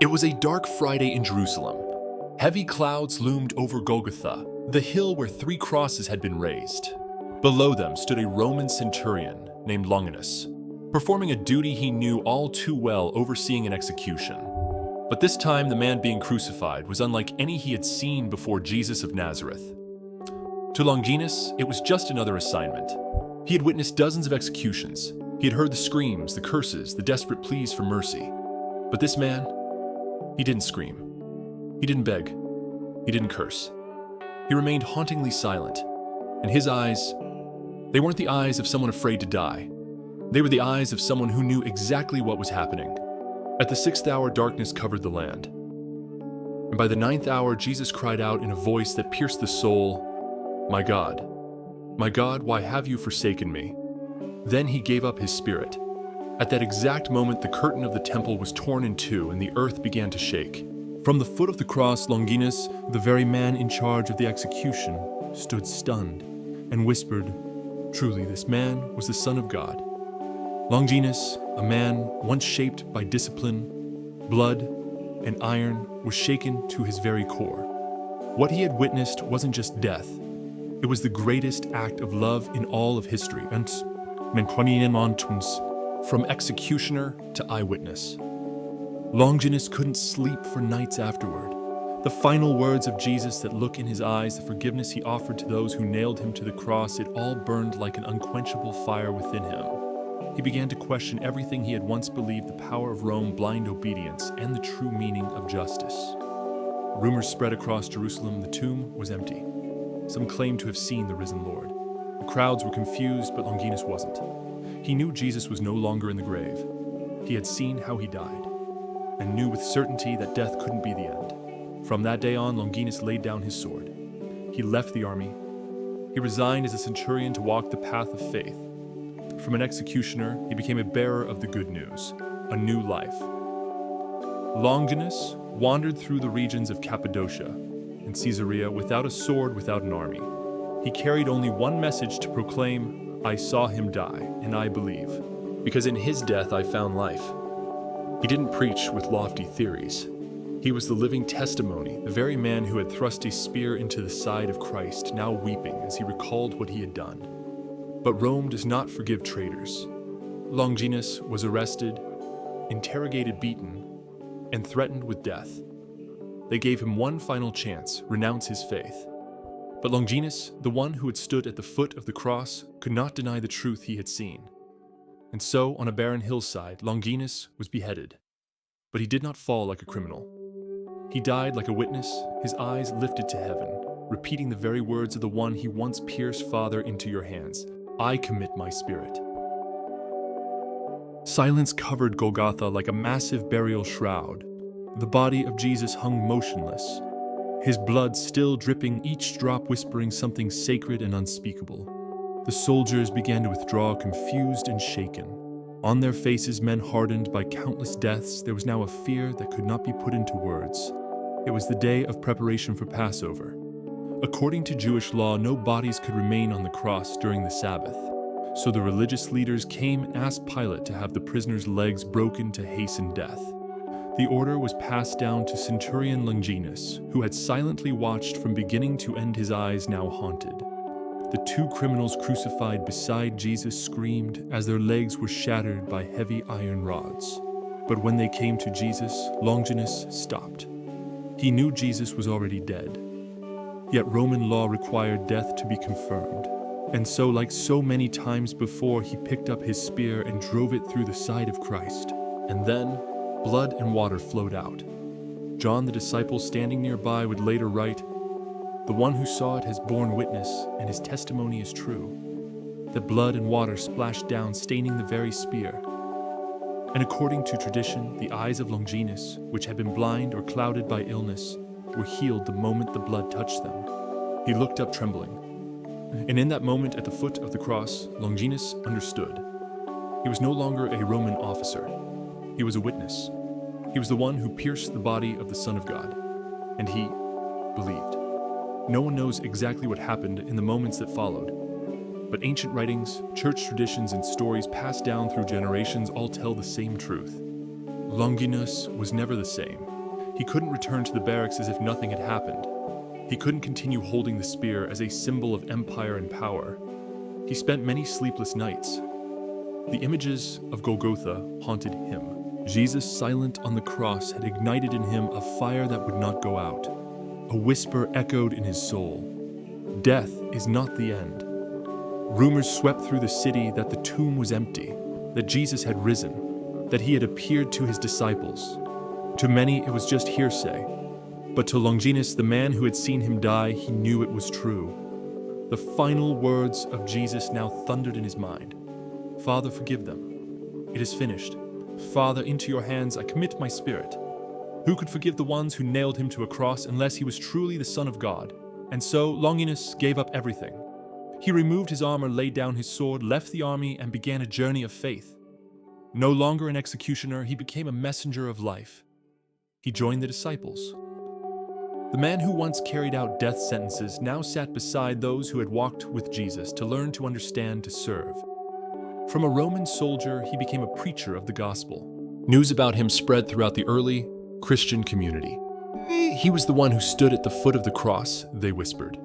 It was a dark Friday in Jerusalem. Heavy clouds loomed over Golgotha, the hill where 3 crosses had been raised. Below them stood a Roman centurion named Longinus, performing a duty he knew all too well, overseeing an execution. But this time, the man being crucified was unlike any he had seen before, Jesus of Nazareth. To Longinus, it was just another assignment. He had witnessed dozens of executions. He had heard the screams, the curses, the desperate pleas for mercy. But this man, he didn't scream. He didn't beg. He didn't curse. He remained hauntingly silent. And his eyes, they weren't the eyes of someone afraid to die. They were the eyes of someone who knew exactly what was happening. At the 6th hour, darkness covered the land. And by the 9th hour, Jesus cried out in a voice that pierced the soul, my God, why have you forsaken me?" Then he gave up his spirit. At that exact moment, the curtain of the temple was torn in two and the earth began to shake. From the foot of the cross, Longinus, the very man in charge of the execution, stood stunned and whispered, "Truly, this man was the Son of God." Longinus, a man once shaped by discipline, blood, and iron, was shaken to his very core. What he had witnessed wasn't just death. It was the greatest act of love in all of history, and from executioner to eyewitness. Longinus couldn't sleep for nights afterward. The final words of Jesus, that look in his eyes, the forgiveness he offered to those who nailed him to the cross, it all burned like an unquenchable fire within him. He began to question everything he had once believed: the power of Rome, blind obedience, and the true meaning of justice. Rumors spread across Jerusalem. The tomb was empty. Some claimed to have seen the risen Lord. The crowds were confused, but Longinus wasn't. He knew Jesus was no longer in the grave. He had seen how he died, and knew with certainty that death couldn't be the end. From that day on, Longinus laid down his sword. He left the army. He resigned as a centurion to walk the path of faith. From an executioner, he became a bearer of the good news, a new life. Longinus wandered through the regions of Cappadocia and Caesarea without a sword, without an army. He carried only one message to proclaim: "I saw him die, and I believe, because in his death I found life." He didn't preach with lofty theories. He was the living testimony, the very man who had thrust a spear into the side of Christ, now weeping as he recalled what he had done. But Rome does not forgive traitors. Longinus was arrested, interrogated, beaten, and threatened with death. They gave him one final chance: renounce his faith. But Longinus, the one who had stood at the foot of the cross, could not deny the truth he had seen. And so, on a barren hillside, Longinus was beheaded. But he did not fall like a criminal. He died like a witness, his eyes lifted to heaven, repeating the very words of the one he once pierced: "Father, into your hands I commit my spirit." Silence covered Golgotha like a massive burial shroud. The body of Jesus hung motionless, his blood still dripping, each drop whispering something sacred and unspeakable. The soldiers began to withdraw, confused and shaken. On their faces, men hardened by countless deaths, there was now a fear that could not be put into words. It was the day of preparation for Passover. According to Jewish law, no bodies could remain on the cross during the Sabbath. So the religious leaders came and asked Pilate to have the prisoner's legs broken to hasten death. The order was passed down to centurion Longinus, who had silently watched from beginning to end, his eyes now haunted. The 2 criminals crucified beside Jesus screamed as their legs were shattered by heavy iron rods. But when they came to Jesus, Longinus stopped. He knew Jesus was already dead. Yet Roman law required death to be confirmed. And so, like so many times before, he picked up his spear and drove it through the side of Christ. And then, blood and water flowed out. John, the disciple standing nearby, would later write, "The one who saw it has borne witness, and his testimony is true." That blood and water splashed down, staining the very spear. And according to tradition, the eyes of Longinus, which had been blind or clouded by illness, were healed the moment the blood touched them. He looked up trembling. And in that moment at the foot of the cross, Longinus understood. He was no longer a Roman officer. He was a witness. He was the one who pierced the body of the Son of God. And he believed. No one knows exactly what happened in the moments that followed. But ancient writings, church traditions, and stories passed down through generations all tell the same truth. Longinus was never the same. He couldn't return to the barracks as if nothing had happened. He couldn't continue holding the spear as a symbol of empire and power. He spent many sleepless nights. The images of Golgotha haunted him. Jesus, silent on the cross, had ignited in him a fire that would not go out. A whisper echoed in his soul. Death is not the end. Rumors swept through the city that the tomb was empty, that Jesus had risen, that he had appeared to his disciples. To many, it was just hearsay. But to Longinus, the man who had seen him die, he knew it was true. The final words of Jesus now thundered in his mind. Father, forgive them. It is finished. Father, into your hands I commit my spirit. Who could forgive the ones who nailed him to a cross unless he was truly the Son of God? And so Longinus gave up everything. He removed his armor, laid down his sword, left the army, and began a journey of faith. No longer an executioner, he became a messenger of life. He joined the disciples. The man who once carried out death sentences now sat beside those who had walked with Jesus to learn, to understand, to serve. From a Roman soldier, he became a preacher of the gospel. News about him spread throughout the early Christian community. He was the one who stood at the foot of the cross, they whispered.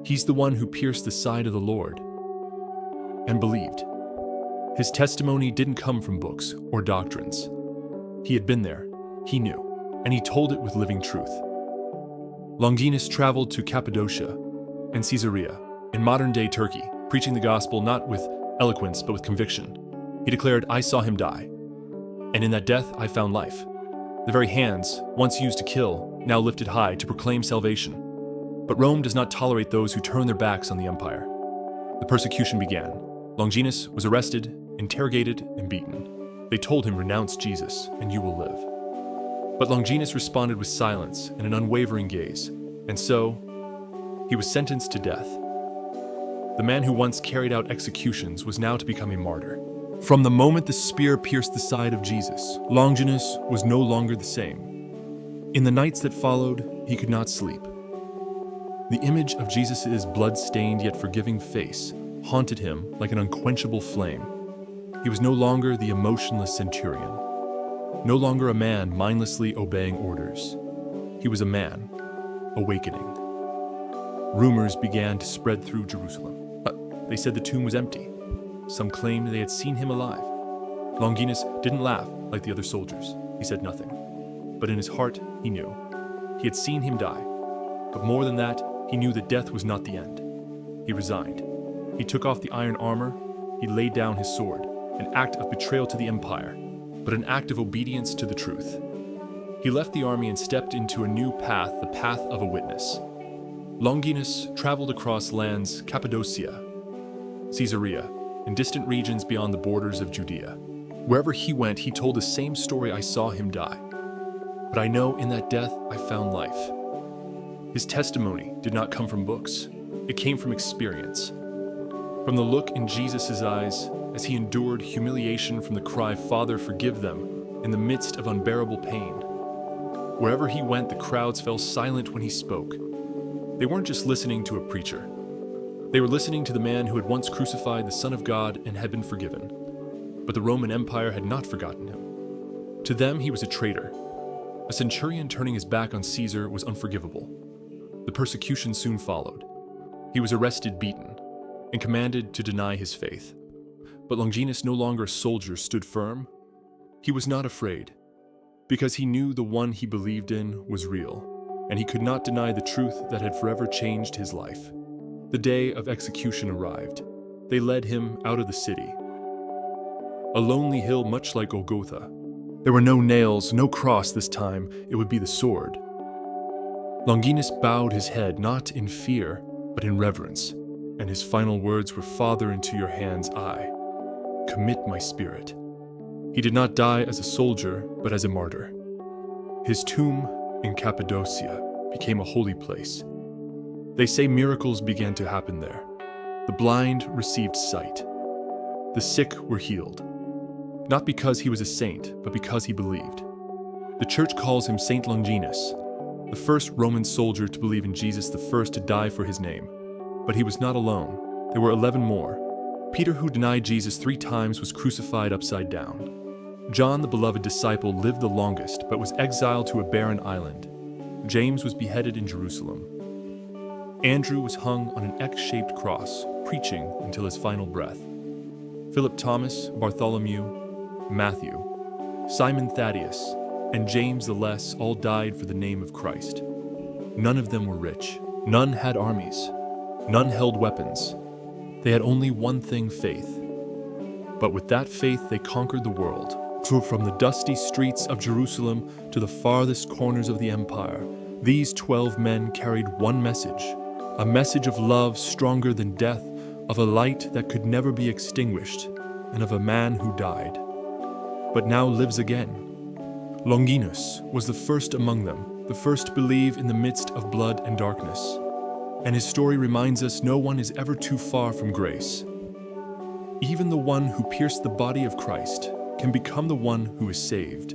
He's the one who pierced the side of the Lord, and believed. His testimony didn't come from books or doctrines. He had been there, he knew, and he told it with living truth. Longinus traveled to Cappadocia and Caesarea, in modern-day Turkey, preaching the gospel not with eloquence but with conviction. He declared, I saw him die, and in that death I found life. The very hands, once used to kill, now lifted high to proclaim salvation. But Rome does not tolerate those who turn their backs on the empire. The persecution began. Longinus was arrested, interrogated, and beaten. They told him, renounce Jesus, and you will live. But Longinus responded with silence and an unwavering gaze, and so he was sentenced to death. The man who once carried out executions was now to become a martyr. From the moment the spear pierced the side of Jesus, Longinus was no longer the same. In the nights that followed, he could not sleep. The image of Jesus' blood-stained yet forgiving face haunted him like an unquenchable flame. He was no longer the emotionless centurion, no longer a man mindlessly obeying orders. He was a man awakening. Rumors began to spread through Jerusalem. They said the tomb was empty. Some claimed they had seen him alive. Longinus didn't laugh like the other soldiers. He said nothing. But in his heart, he knew. He had seen him die. But more than that, he knew that death was not the end. He resigned. He took off the iron armor. He laid down his sword, an act of betrayal to the empire, but an act of obedience to the truth. He left the army and stepped into a new path, the path of a witness. Longinus traveled across lands Cappadocia, Caesarea, and distant regions beyond the borders of Judea. Wherever he went, he told the same story, I saw him die. But I know in that death I found life. His testimony did not come from books. It came from experience. From the look in Jesus' eyes as he endured humiliation, from the cry, Father, forgive them, in the midst of unbearable pain. Wherever he went, the crowds fell silent when he spoke. They weren't just listening to a preacher. They were listening to the man who had once crucified the Son of God and had been forgiven. But the Roman Empire had not forgotten him. To them, he was a traitor. A centurion turning his back on Caesar was unforgivable. The persecution soon followed. He was arrested, beaten, and commanded to deny his faith. But Longinus, no longer a soldier, stood firm. He was not afraid, because he knew the one he believed in was real, and he could not deny the truth that had forever changed his life. The day of execution arrived. They led him out of the city. A lonely hill much like Golgotha. There were no nails, no cross this time. It would be the sword. Longinus bowed his head, not in fear, but in reverence, and his final words were, Father, into your hands I commit my spirit. He did not die as a soldier, but as a martyr. His tomb in Cappadocia became a holy place. They say miracles began to happen there. The blind received sight. The sick were healed. Not because he was a saint, but because he believed. The church calls him Saint Longinus, the first Roman soldier to believe in Jesus, the first to die for his name. But he was not alone. There were 11 more. Peter, who denied Jesus 3 times, was crucified upside down. John, the beloved disciple, lived the longest but was exiled to a barren island. James was beheaded in Jerusalem. Andrew was hung on an X-shaped cross, preaching until his final breath. Philip Thomas, Bartholomew, Matthew, Simon Thaddeus, and James the Less all died for the name of Christ. None of them were rich. None had armies. None held weapons. They had only one thing: faith. But with that faith they conquered the world. From the dusty streets of Jerusalem to the farthest corners of the empire, these 12 men carried one message, a message of love stronger than death, of a light that could never be extinguished, and of a man who died, but now lives again. Longinus was the first among them, the first to believe in the midst of blood and darkness. And his story reminds us no one is ever too far from grace. Even the one who pierced the body of Christ can become the one who is saved.